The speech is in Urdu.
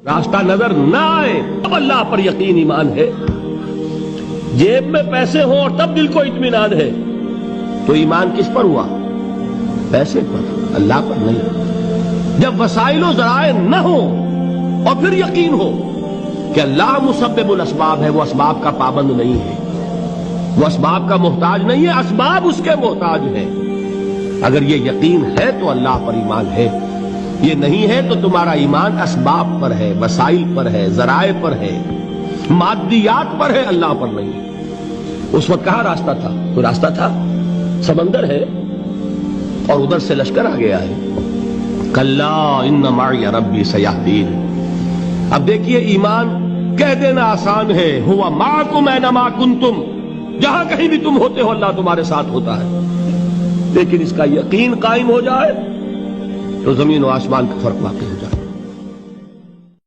راستہ نظر نہ آئے تب اللہ پر یقین ایمان ہے. جیب میں پیسے ہوں اور تب دل کو اطمینان ہے تو ایمان کس پر ہوا؟ پیسے پر، اللہ پر نہیں. جب وسائل و ذرائع نہ ہوں اور پھر یقین ہو کہ اللہ مسبب الاسباب ہے، وہ اسباب کا پابند نہیں ہے، وہ اسباب کا محتاج نہیں ہے، اسباب اس کے محتاج ہیں. اگر یہ یقین ہے تو اللہ پر ایمان ہے، یہ نہیں ہے تو تمہارا ایمان اسباب پر ہے، وسائل پر ہے، ذرائع پر ہے، مادیات پر ہے، اللہ پر نہیں. اس وقت کہاں راستہ تھا؟ کوئی راستہ تھا؟ سمندر ہے اور ادھر سے لشکر آ گیا ہے. کلا ان معی ربی سیہدین. اب دیکھیے ایمان کہہ دینا آسان ہے، ہوا معکم اینما کنتم، جہاں کہیں بھی تم ہوتے ہو اللہ تمہارے ساتھ ہوتا ہے. لیکن اس کا یقین قائم ہو جائے تو زمین و آسمان کا فرق واقع ہو جائے.